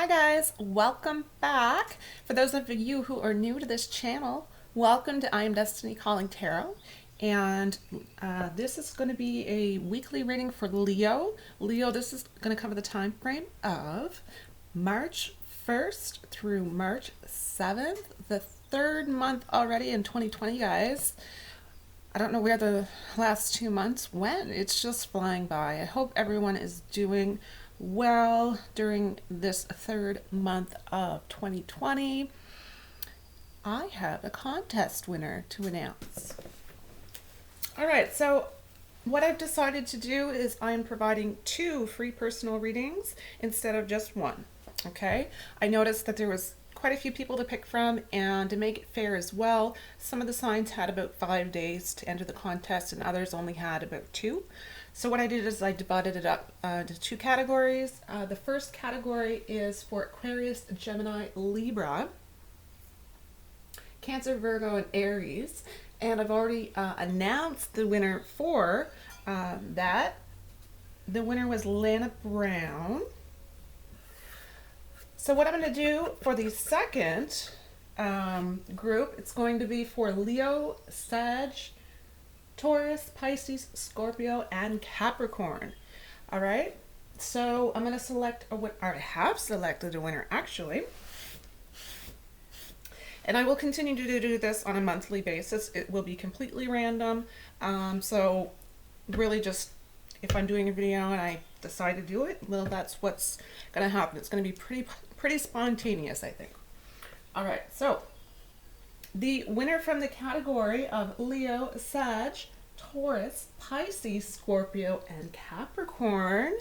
Hi guys, welcome back. For those of you who are new to this channel, welcome to I Am Destiny Calling Tarot. And this is going to be a weekly reading for Leo. Leo, this is going to cover the time frame of March 1st through March 7th, the third month already in 2020, guys. I don't know where the last 2 months went. It's just flying by. I hope everyone is doing well during this third month of 2020. I have a contest winner to announce. All right, so what I've decided to do is I'm providing 2 free personal readings instead of just one. Okay, I noticed that there was quite a few people to pick from, and to make it fair as well, some of the signs had about 5 days to enter the contest and others only had about 2. So what I did is I divided it up into 2 categories. The first category is for Aquarius, Gemini, Libra, Cancer, Virgo, and Aries. And I've already announced the winner for that. The winner was Lana Brown. So what I'm going to do for the second group, it's going to be for Leo, Sag, Taurus, Pisces, Scorpio, and Capricorn. All right. So I'm going to select, or I have selected a winner actually. And I will continue to do this on a monthly basis. It will be completely random. So really just, if I'm doing a video and I decide to do it, well, that's what's going to happen. It's going to be pretty spontaneous, I think. All right, so the winner from the category of Leo, Sag, Taurus, Pisces, Scorpio, and Capricorn.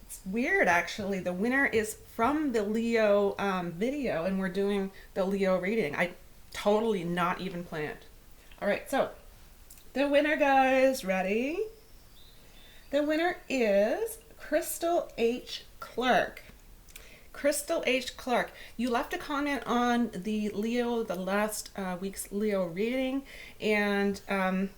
It's weird, actually. The winner is from the Leo video, and we're doing the Leo reading. I totally not even planned. All right, so the winner, guys, ready? The winner is Crystal H. Clark. Crystal H. Clark, you left a comment on the last week's Leo reading, and I'm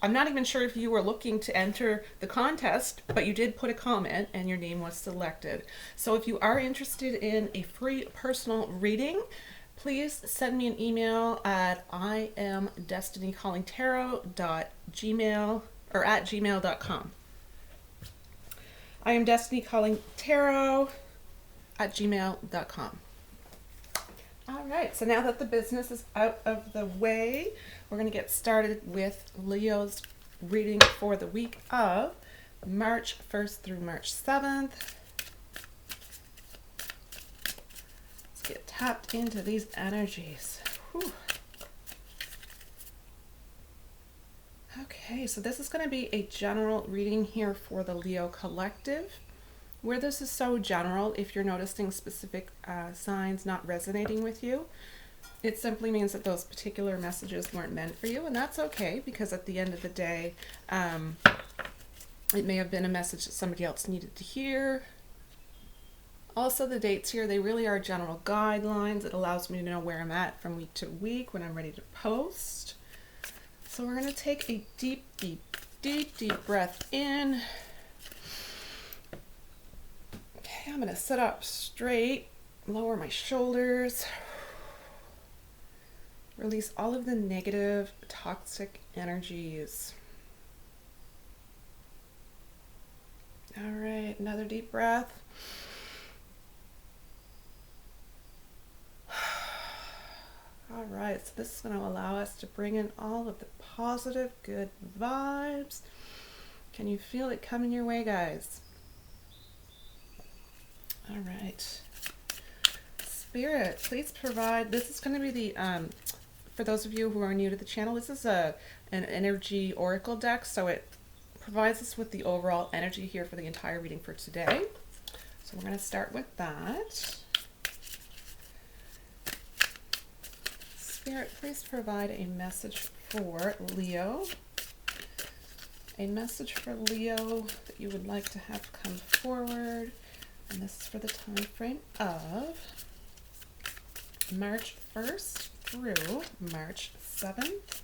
not even sure if you were looking to enter the contest, but you did put a comment and your name was selected. So if you are interested in a free personal reading, please send me an email at iamdestinycallingtarot.gmail or at gmail.com. I am Destiny Calling Tarot at gmail.com. All right, so now that the business is out of the way, we're going to get started with Leo's reading for the week of March 1st through March 7th. Let's get tapped into these energies. Whew. Okay, so this is going to be a general reading here for the Leo Collective. Where this is so general, if you're noticing specific signs not resonating with you, it simply means that those particular messages weren't meant for you, and that's okay, because at the end of the day, it may have been a message that somebody else needed to hear. Also, the dates here, they really are general guidelines. It allows me to know where I'm at from week to week when I'm ready to post. So we're going to take a deep breath in. I'm going to sit up straight, lower my shoulders, release all of the negative, toxic energies. All right, another deep breath. All right, so this is going to allow us to bring in all of the positive, good vibes. Can you feel it coming your way, guys? All right. Spirit, please provide, this is going to be the, for those of you who are new to the channel, this is an energy oracle deck, so it provides us with the overall energy here for the entire reading for today. So we're going to start with that. Spirit, please provide a message for Leo. A message for Leo that you would like to have come forward. And this is for the time frame of March 1st through March 7th.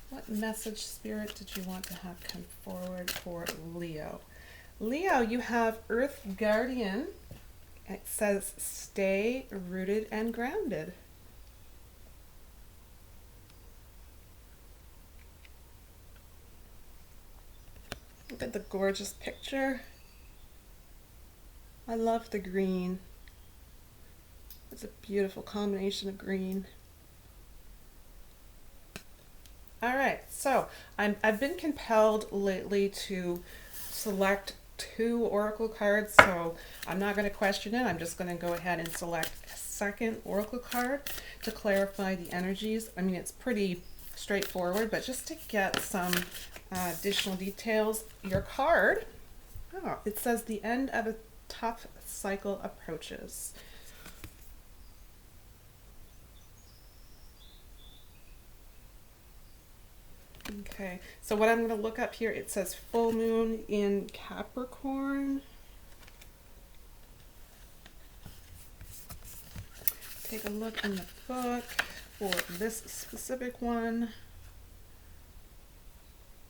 What message, Spirit, did you want to have come forward for Leo? Leo, you have Earth Guardian. It says stay rooted and grounded. Look at the gorgeous picture. I love the green. It's a beautiful combination of green. All right, so I've been compelled lately to select 2 oracle cards, so I'm not going to question it. I'm just going to go ahead and select a second oracle card to clarify the energies. I mean, it's pretty straightforward, but just to get some additional details, your card, oh, it says the end of a tough cycle approaches. Okay, so what I'm going to look up here, it says full moon in Capricorn. Take a look in the book for this specific one.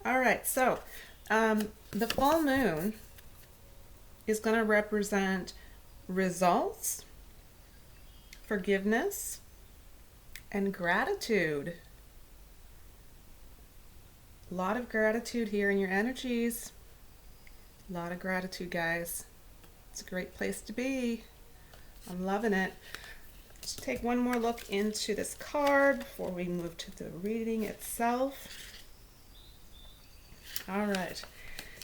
All right, so the full moon is going to represent results, forgiveness, and gratitude. A lot of gratitude here in your energies. A lot of gratitude, guys. It's a great place to be. I'm loving it. Let's take one more look into this card before we move to the reading itself. All right.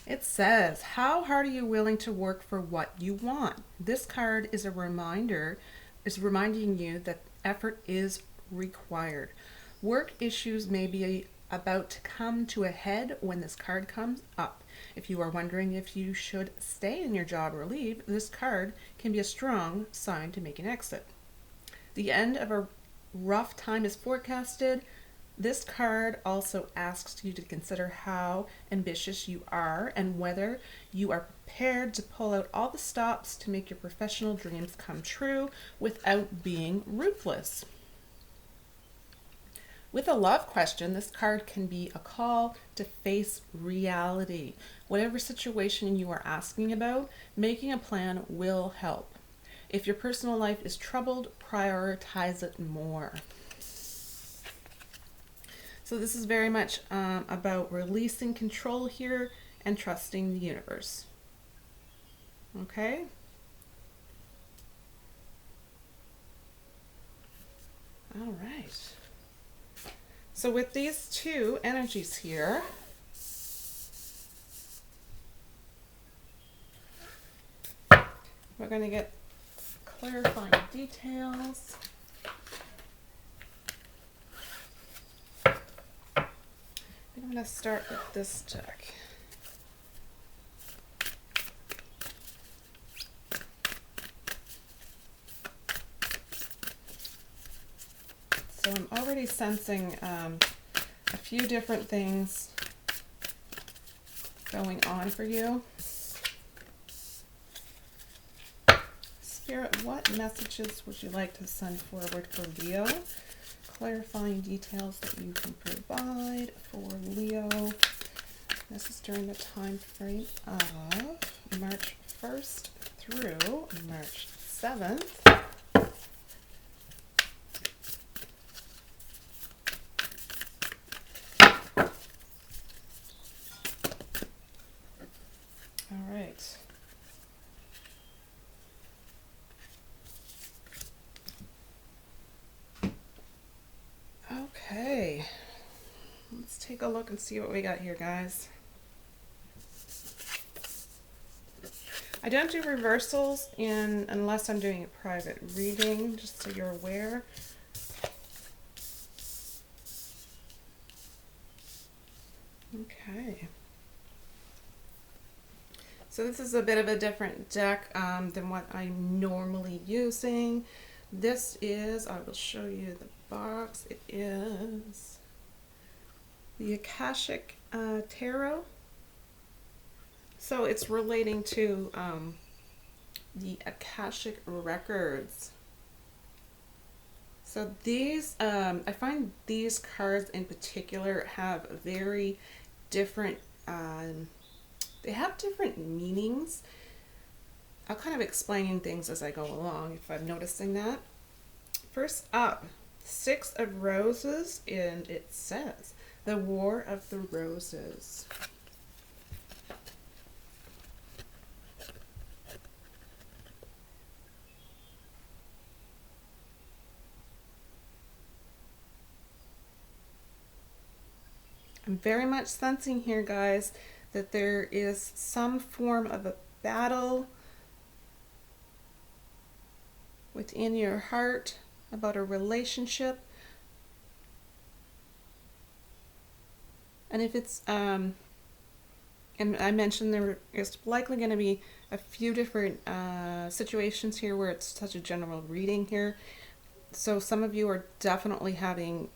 It says, how hard are you willing to work for what you want? This card is a reminder, is reminding you that effort is required. Work issues may be about to come to a head when this card comes up. If you are wondering if you should stay in your job or leave, this card can be a strong sign to make an exit. The end of a rough time is forecasted. This card also asks you to consider how ambitious you are and whether you are prepared to pull out all the stops to make your professional dreams come true without being ruthless. With a love question, this card can be a call to face reality. Whatever situation you are asking about, making a plan will help. If your personal life is troubled, prioritize it more. So this is very much about releasing control here and trusting the universe. Okay? All right. So with these 2 energies here, we're going to get clarifying details. I'm going to start with this deck. So I'm already sensing a few different things going on for you. Spirit, what messages would you like to send forward for Leo? Clarifying details that you can provide for Leo. This is during the time frame of March 1st through March 7th. All right. Okay. Let's take a look and see what we got here, guys. I don't do reversals unless I'm doing a private reading, just so you're aware. Okay. So this is a bit of a different deck than what I'm normally using. This is, I will show you the box. It is the Akashic Tarot. So it's relating to the Akashic Records. So these, I find these cards in particular have very different They have different meanings. I'll kind of explain things as I go along if I'm noticing that. First up, Six of Roses, and it says, the War of the Roses. I'm very much sensing here, guys, that there is some form of a battle within your heart about a relationship. And if it's, and I mentioned there is likely going to be a few different situations here where it's such a general reading here. So some of you are definitely having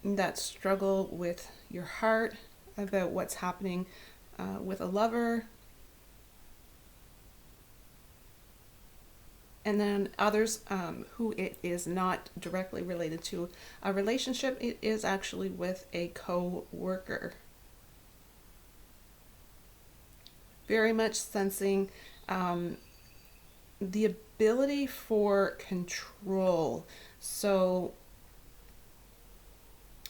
that struggle with your heart about what's happening with a lover. And then others who it is not directly related to a relationship, it is actually with a co-worker. Very much sensing the ability for control. So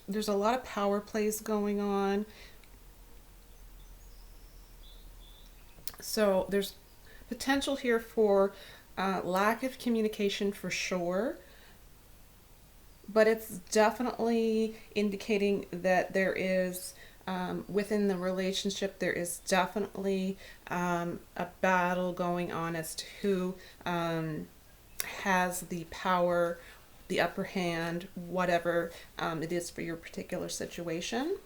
there's a lot of power plays going on. So there's potential here for lack of communication for sure, but it's definitely indicating that there is, within the relationship, there is definitely a battle going on as to who has the power, the upper hand, whatever it is for your particular situation.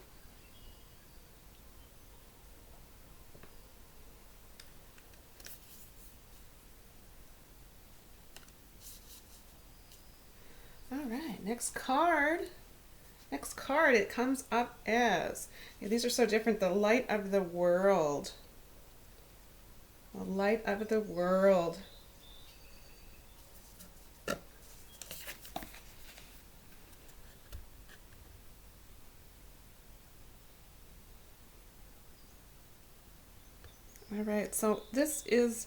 All right, next card. Next card, it comes up as, these are so different, the Light of the World. The Light of the World. All right, so this is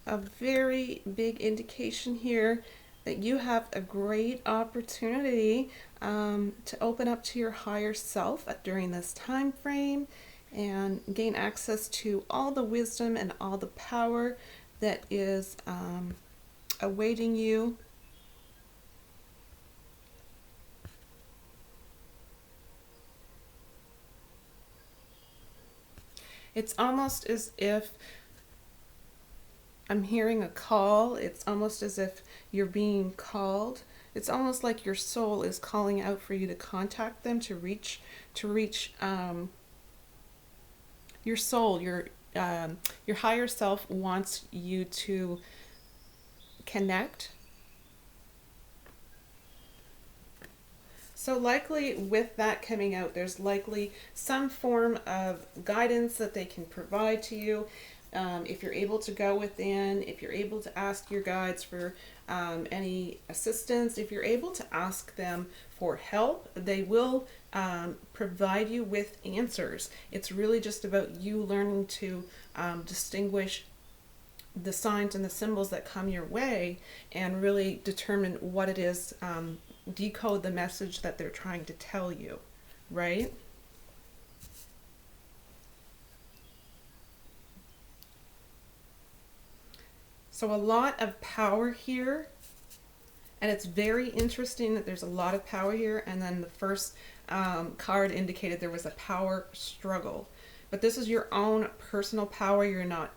a very big indication here that you have a great opportunity to open up to your higher self during this time frame and gain access to all the wisdom and all the power that is awaiting you. It's almost as if I'm hearing a call. It's almost as if you're being called. It's almost like your soul is calling out for you to contact them, to reach your soul. Your higher self wants you to connect. So likely with that coming out, there's likely some form of guidance that they can provide to you. If you're able to go within, if you're able to ask your guides for any assistance, if you're able to ask them for help, they will provide you with answers. It's really just about you learning to distinguish the signs and the symbols that come your way and really determine what it is, decode the message that they're trying to tell you, right? So a lot of power here, and it's very interesting that there's a lot of power here, and then the first card indicated there was a power struggle. But this is your own personal power. You're not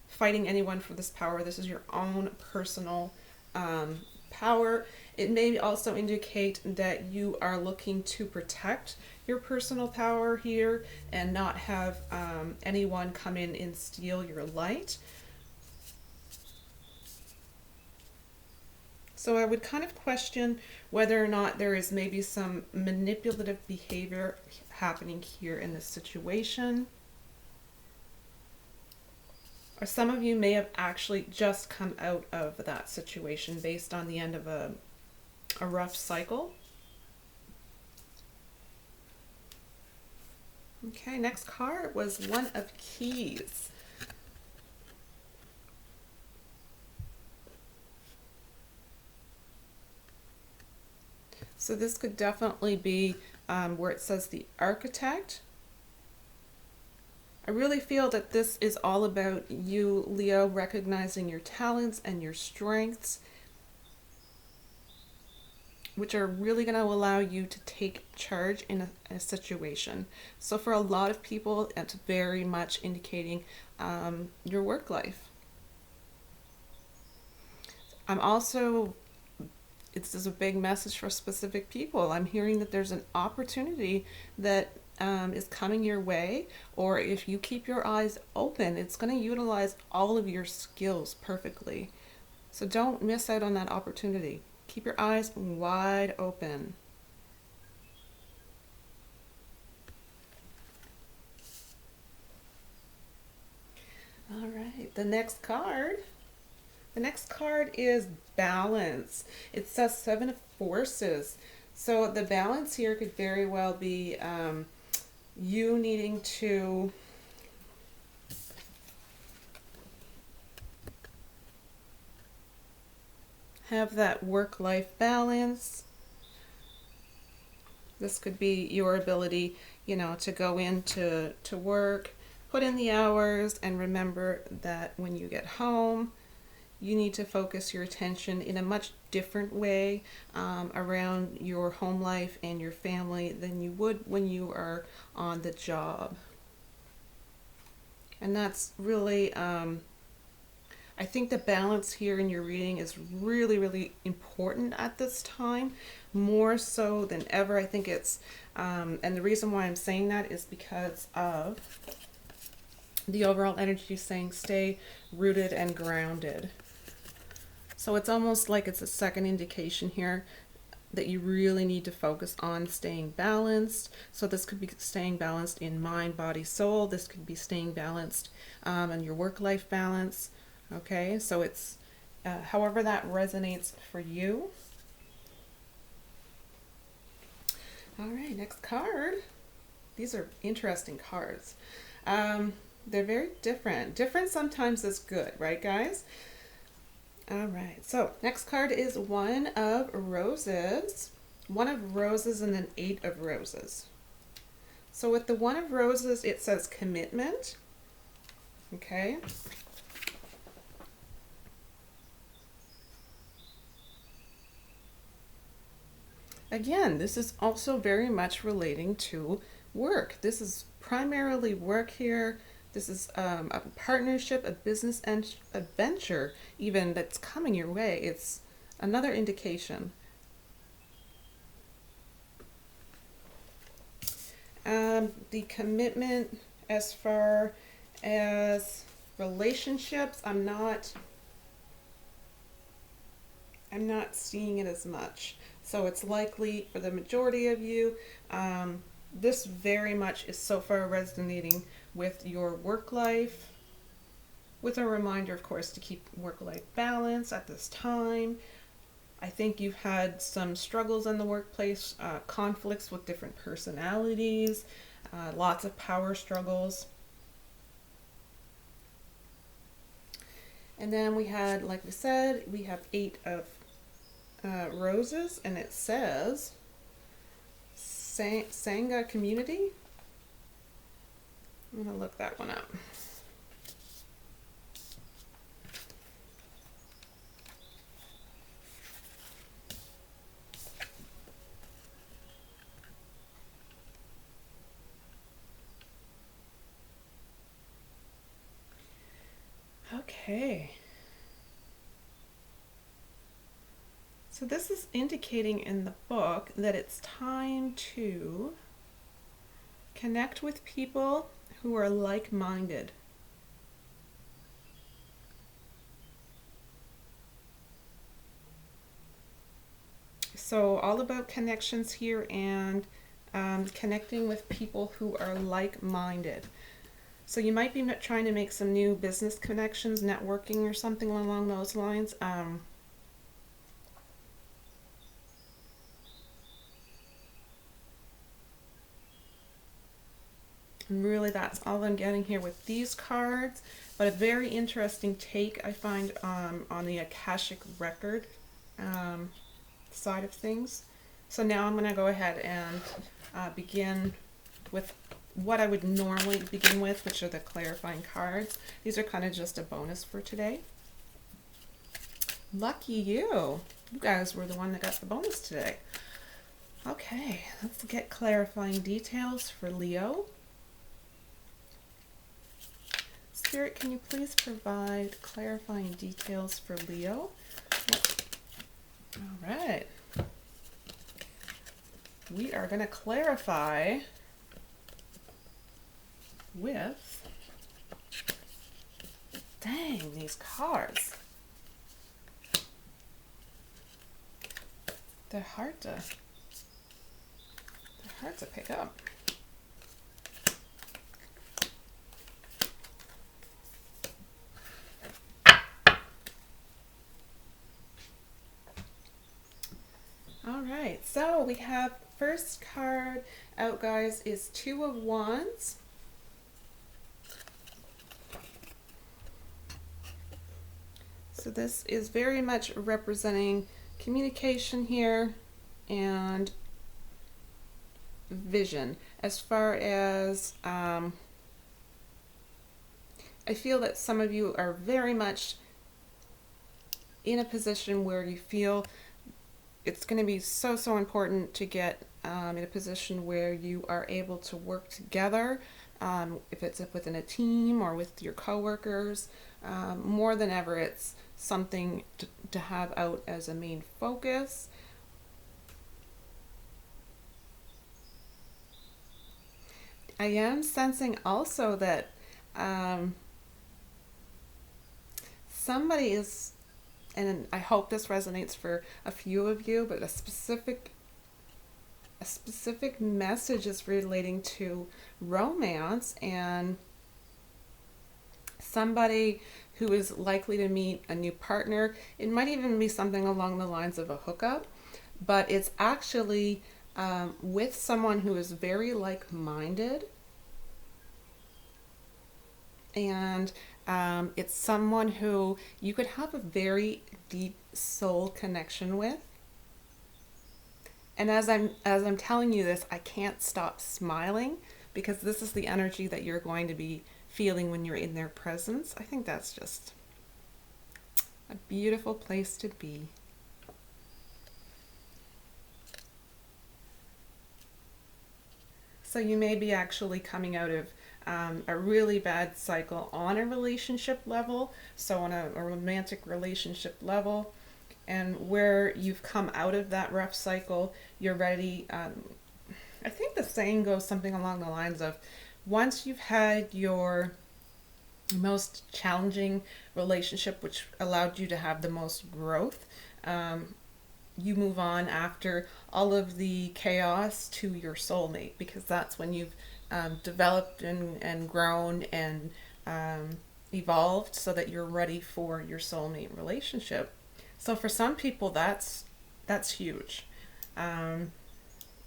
fighting anyone for this power. This is your own personal power. It may also indicate that you are looking to protect your personal power here and not have anyone come in and steal your light. So I would kind of question whether or not there is maybe some manipulative behavior happening here in this situation. Or some of you may have actually just come out of that situation based on the end of a rough cycle. Okay, next card was One of Keys. So this could definitely be where it says the architect. I really feel that this is all about you, Leo, recognizing your talents and your strengths, which are really going to allow you to take charge in a situation. So for a lot of people, it's very much indicating your work life. I'm also, this is a big message for specific people. I'm hearing that there's an opportunity that is coming your way, or if you keep your eyes open, it's going to utilize all of your skills perfectly. So don't miss out on that opportunity. Keep your eyes wide open. All right, the next card is balance. It says Seven of Forces. So the balance here could very well be you needing to have that work-life balance. This could be your ability, to go into to work, put in the hours, and remember that when you get home, you need to focus your attention in a much different way around your home life and your family than you would when you are on the job. And that's really, I think the balance here in your reading is really, really important at this time, more so than ever. I think it's, and the reason why I'm saying that is because of the overall energy saying stay rooted and grounded. So it's almost like it's a second indication here that you really need to focus on staying balanced. So this could be staying balanced in mind, body, soul. This could be staying balanced in your work-life balance. Okay, so it's however that resonates for you. All right, next card. These are interesting cards. They're very different. Different sometimes is good, right, guys? All right, so next card is One of Roses. One of Roses and then Eight of Roses. So with the One of Roses, it says commitment. Okay. Again, this is also very much relating to work. This is primarily work here. This is a partnership, a business adventure, even that's coming your way. It's another indication. The commitment as far as relationships, I'm not seeing it as much. So it's likely for the majority of you, this very much is so far resonating with your work life, with a reminder, of course, to keep work-life balance at this time. I think you've had some struggles in the workplace, conflicts with different personalities, lots of power struggles. And then we had, like we said, we have Eight of Roses, and it says Sangha community. I'm going to look that one up. Okay. So this is indicating in the book that it's time to connect with people who are like-minded. So all about connections here and connecting with people who are like-minded. So you might be trying to make some new business connections, networking or something along those lines. Really, that's all I'm getting here with these cards, but a very interesting take I find on the Akashic Record side of things. So now I'm going to go ahead and begin with what I would normally begin with, which are the clarifying cards. These are kind of just a bonus for today. Lucky you. You guys were the one that got the bonus today. Okay, let's get clarifying details for Leo. Spirit, can you please provide clarifying details for Leo? All right. We are going to clarify with, dang, these cards. They're hard to pick up. All right, so we have first card out, guys, is Two of Wands. So this is very much representing communication here and vision. As far as I feel that some of you are very much in a position where you feel it's going to be so important to get in a position where you are able to work together, if it's within a team or with your coworkers. More than ever, it's something to have out as a main focus. I am sensing also that somebody is, and I hope this resonates for a few of you, but a specific message is relating to romance and somebody who is likely to meet a new partner. It might even be something along the lines of a hookup, but it's actually with someone who is very like-minded, and it's someone who you could have a very deep soul connection with. And as I'm telling you this, I can't stop smiling, because this is the energy that you're going to be feeling when you're in their presence. I think that's just a beautiful place to be. So you may be actually coming out of a really bad cycle on a relationship level, so on a romantic relationship level, and where you've come out of that rough cycle, you're ready. I think the saying goes something along the lines of, once you've had your most challenging relationship, which allowed you to have the most growth, you move on after all of the chaos to your soulmate, because that's when you've developed and grown and evolved so that you're ready for your soulmate relationship. So for some people, that's huge.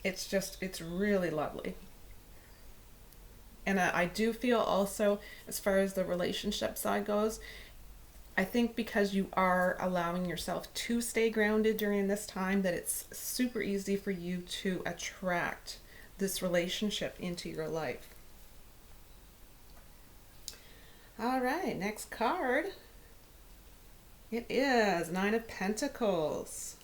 It's really lovely. And I do feel also, as far as the relationship side goes, I think because you are allowing yourself to stay grounded during this time, that it's super easy for you to attract this relationship into your life. All right, next card. It is Nine of Pentacles.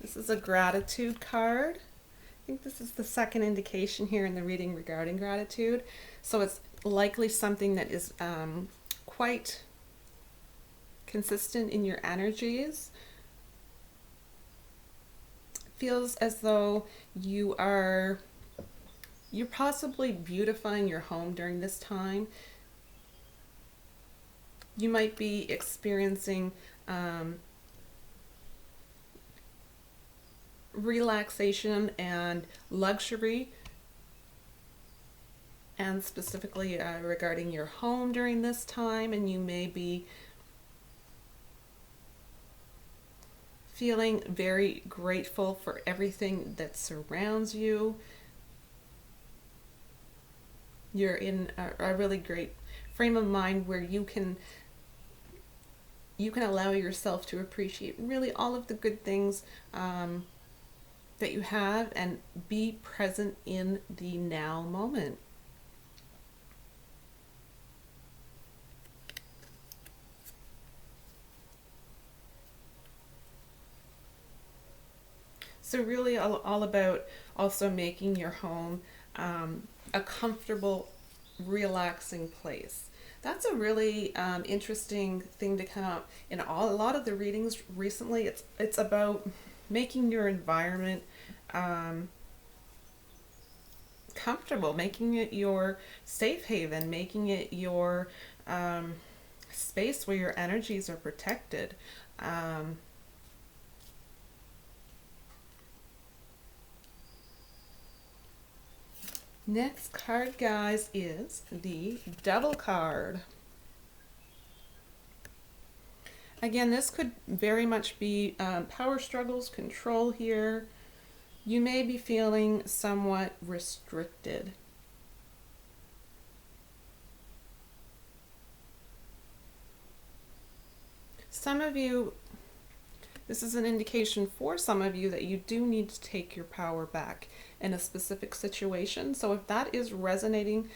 This is a gratitude card. I think this is the second indication here in the reading regarding gratitude. So it's likely something that is quite consistent in your energies. It feels as though you're possibly beautifying your home during this time. You might be experiencing relaxation and luxury, and specifically regarding your home during this time, and you may be feeling very grateful for everything that surrounds you. you're in a really great frame of mind where you can allow yourself to appreciate really all of the good things that you have and be present in the now moment. So really all about also making your home a comfortable, relaxing place. That's a really interesting thing to come up in a lot of the readings recently. It's about making your environment um, comfortable, making it your safe haven, making it your space where your energies are protected. Um, Next card, guys, is the Devil card. Again, this could very much be power struggles, control here. You may be feeling somewhat restricted. Some of you, this is an indication for some of you that you do need to take your power back in a specific situation. So if that is resonating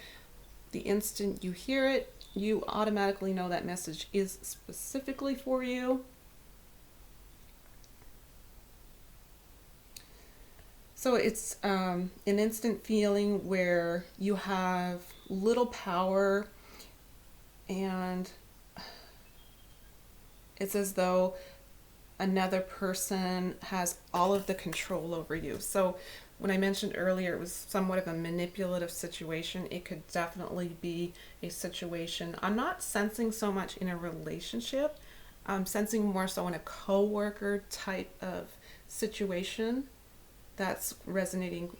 the instant you hear it, you automatically know that message is specifically for you. So it's an instant feeling where you have little power and it's as though another person has all of the control over you. So when I mentioned earlier it was somewhat of a manipulative situation, it could definitely be a situation. I'm not sensing so much in a relationship. I'm sensing more so in a co-worker type of situation that's resonating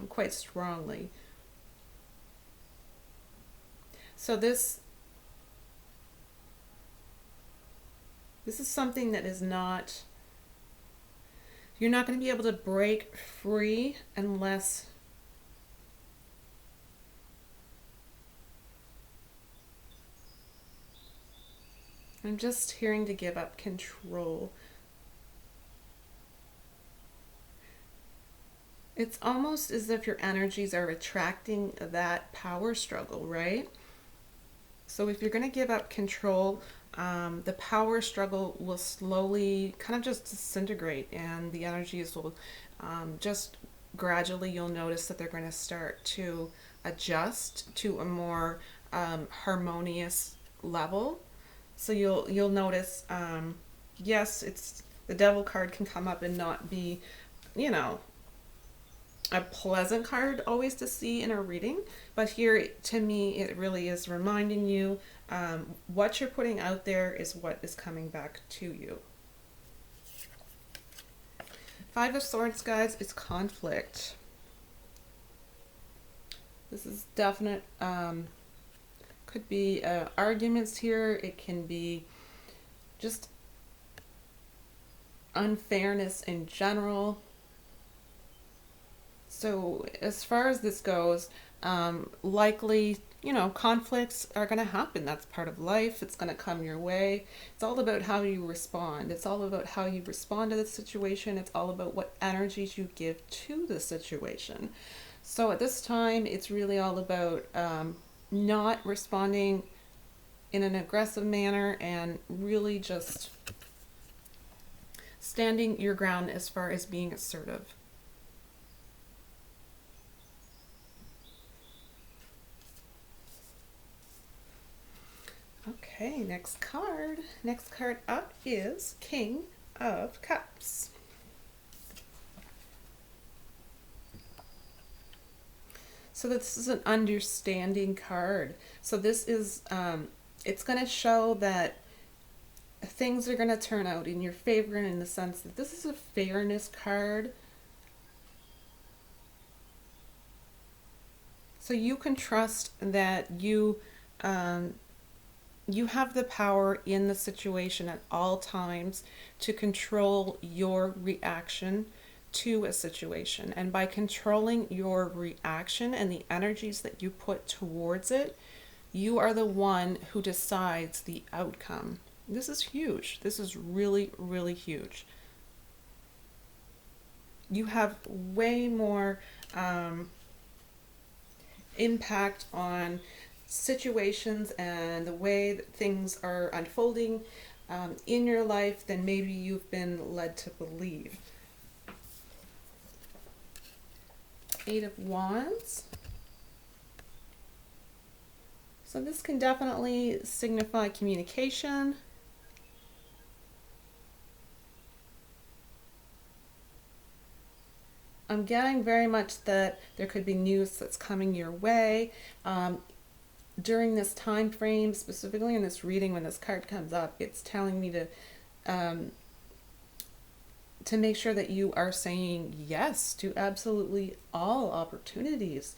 quite strongly. So this is something that is not, you're not going to be able to break free unless I'm just hearing to give up control. It's almost as if your energies are attracting that power struggle, right? So if you're going to give up control, the power struggle will slowly kind of just disintegrate and the energies will just gradually, you'll notice that they're going to start to adjust to a more harmonious level. So you'll notice, yes, it's the Devil card can come up and not be, you know, a pleasant card always to see in a reading, but here to me it really is reminding you what you're putting out there is what is coming back to you. Five of Swords, guys, is conflict. This is definite, could be arguments here, it can be just unfairness in general. So as far as this goes, likely, you know, conflicts are going to happen. That's part of life. It's going to come your way. It's all about how you respond. It's all about how you respond to the situation. It's all about what energies you give to the situation. So at this time, it's really all about not responding in an aggressive manner and really just standing your ground as far as being assertive. Okay, next card. Next card up is King of Cups. So this is an understanding card. So this is, it's going to show that things are going to turn out in your favor in the sense that this is a fairness card. So you can trust that you have the power in the situation at all times to control your reaction to a situation. And by controlling your reaction and the energies that you put towards it, you are the one who decides the outcome. This is huge. This is really, really huge. You have way more impact on situations and the way that things are unfolding in your life than maybe you've been led to believe. Eight of Wands. So this can definitely signify communication. I'm getting very much that there could be news that's coming your way. During this time frame, specifically in this reading, when this card comes up, it's telling me to make sure that you are saying yes to absolutely all opportunities.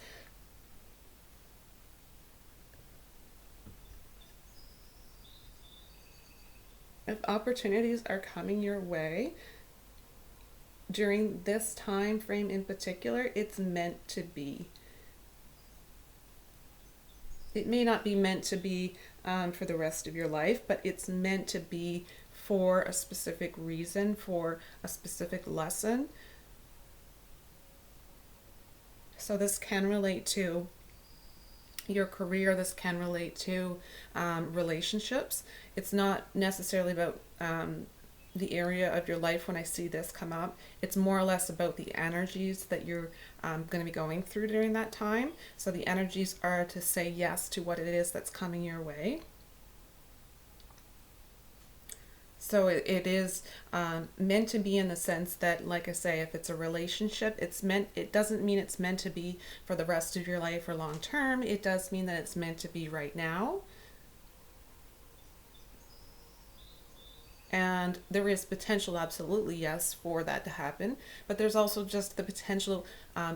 If opportunities are coming your way during this time frame in particular, it's meant to be. It may not be meant to be for the rest of your life, but it's meant to be for a specific reason, for a specific lesson. So this can relate to your career, this can relate to relationships. It's not necessarily about the area of your life when I see this come up. It's more or less about the energies that you're going to be going through during that time. So the energies are to say yes to what it is that's coming your way. So it is meant to be in the sense that, like I say, if it's a relationship, it doesn't mean it's meant to be for the rest of your life or long term. It does mean that it's meant to be right now. And there is potential, absolutely, yes, for that to happen. But there's also just the potential,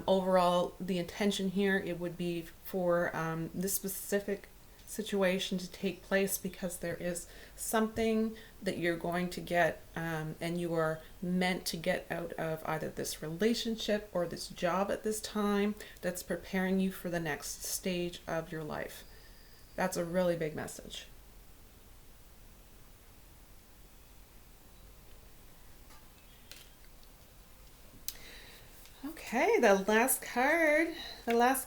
overall, the intention here, it would be for this specific situation to take place because there is something that you're going to get and you are meant to get out of either this relationship or this job at this time that's preparing you for the next stage of your life. That's a really big message. Okay, the last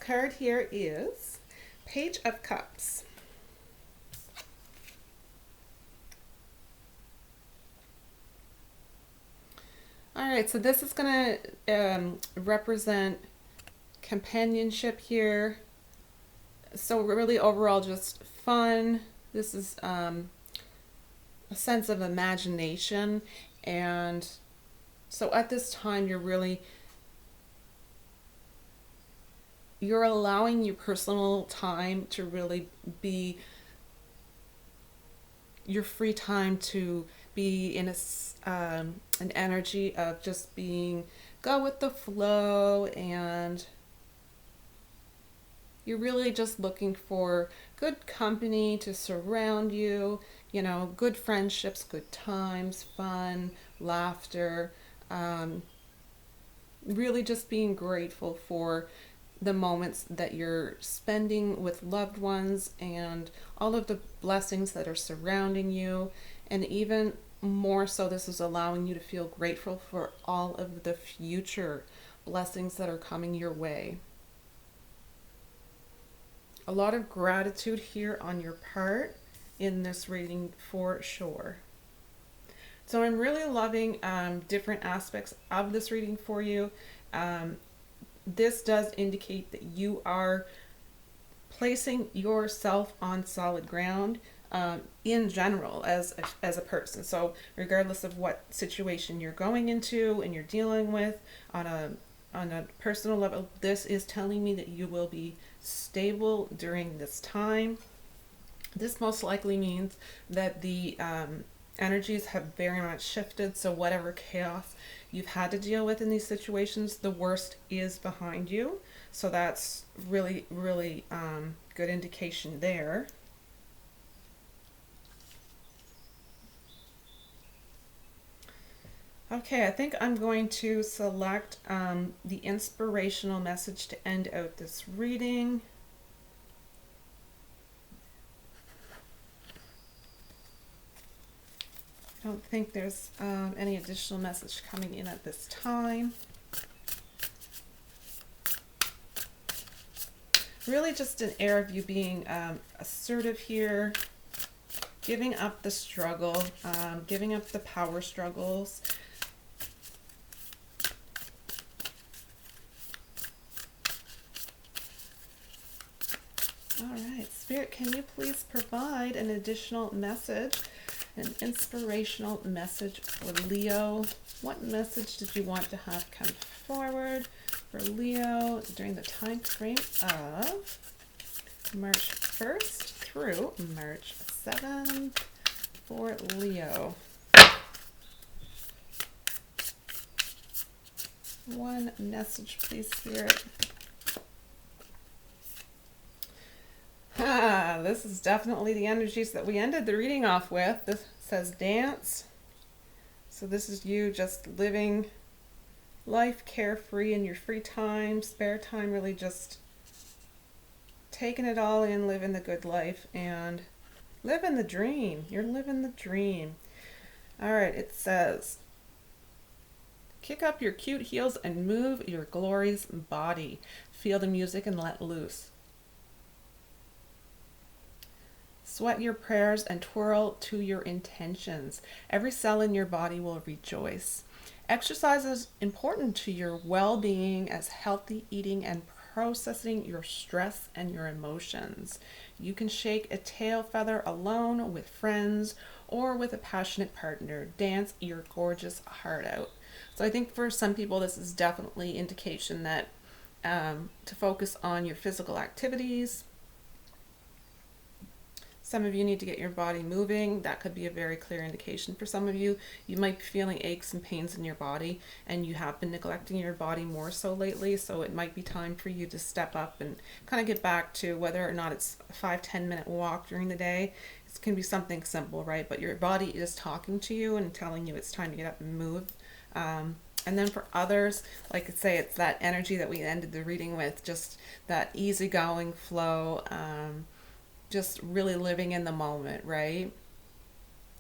card here is Page of Cups. All right, so this is going to represent companionship here. So really overall just fun. This is a sense of imagination. And so at this time you're allowing your personal time to really be your free time to be in an energy of just go with the flow, and you're really just looking for good company to surround you, good friendships, good times, fun, laughter, really just being grateful for the moments that you're spending with loved ones and all of the blessings that are surrounding you. And even more so, this is allowing you to feel grateful for all of the future blessings that are coming your way. A lot of gratitude here on your part in this reading for sure. So I'm really loving different aspects of this reading for you. This does indicate that you are placing yourself on solid ground in general as a person. So regardless of what situation you're going into and you're dealing with on a personal level, this is telling me that you will be stable during this time. This most likely means that the energies have very much shifted. So whatever chaos you've had to deal with in these situations, the worst is behind you. So that's really, really good indication there. Okay, I think I'm going to select the inspirational message to end out this reading. I don't think there's any additional message coming in at this time. Really just an air of you being assertive here, giving up the struggle, giving up the power struggles. All right, Spirit, can you please provide an additional message, an inspirational message for Leo? What message did you want to have come forward for Leo during the time frame of March 1st through March 7th for Leo? One message, please, Spirit. This is definitely the energies that we ended the reading off with. This says dance. So this is you just living life carefree in your free time, spare time, really just taking it all in, living the good life and living the dream. You're living the dream. All right, it says, kick up your cute heels and move your glorious body. Feel the music and let loose. Sweat your prayers and twirl to your intentions. Every cell in your body will rejoice. Exercise is important to your well-being as healthy eating and processing your stress and your emotions. You can shake a tail feather alone, with friends, or with a passionate partner. Dance your gorgeous heart out. So I think for some people this is definitely indication that to focus on your physical activities. Some of you need to get your body moving. That could be a very clear indication for some of you. You might be feeling aches and pains in your body, and you have been neglecting your body more so lately, so it might be time for you to step up and kind of get back to whether or not it's a 5-10 minute walk during the day. It can be something simple, right? But your body is talking to you and telling you it's time to get up and move. And then for others, like I say, it's that energy that we ended the reading with, just that easygoing flow, just really living in the moment, right?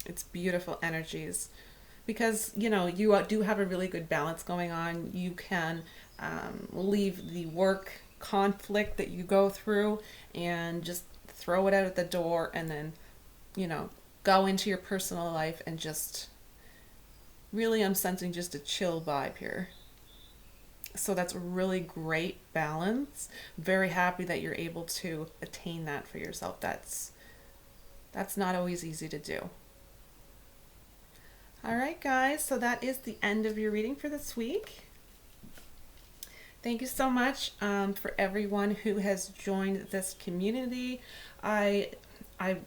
It's beautiful energies because, you know, you do have a really good balance going on. You can leave the work conflict that you go through and just throw it out at the door, and then, you know, go into your personal life and just really, I'm sensing just a chill vibe here. So that's a really great balance. Very happy that you're able to attain that for yourself. That's not always easy to do. All right, guys, so that is the end of your reading for this week. Thank you so much for everyone who has joined this community. I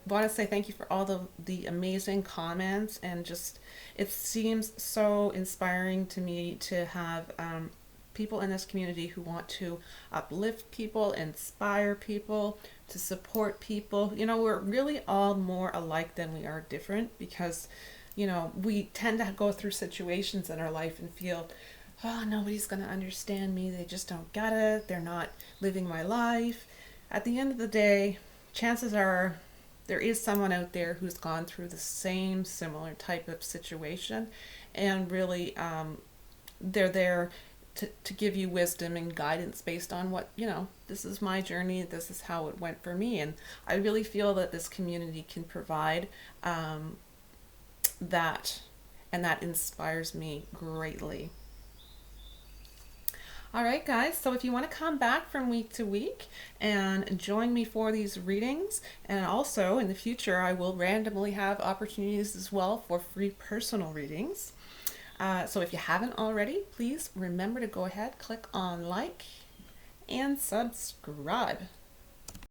want to say thank you for all the amazing comments, and just it seems so inspiring to me to have people in this community who want to uplift people, inspire people, to support people. You know, we're really all more alike than we are different, because, you know, we tend to go through situations in our life and feel, oh, nobody's going to understand me. They just don't get it. They're not living my life. At the end of the day, chances are there is someone out there who's gone through the same similar type of situation, and really they're there to give you wisdom and guidance based on what, you know, this is my journey, this is how it went for me. And I really feel that this community can provide that, and that inspires me greatly. All right, guys, so if you want to come back from week to week and join me for these readings, and also in the future I will randomly have opportunities as well for free personal readings. So if you haven't already, please remember to go ahead, click on like, and subscribe.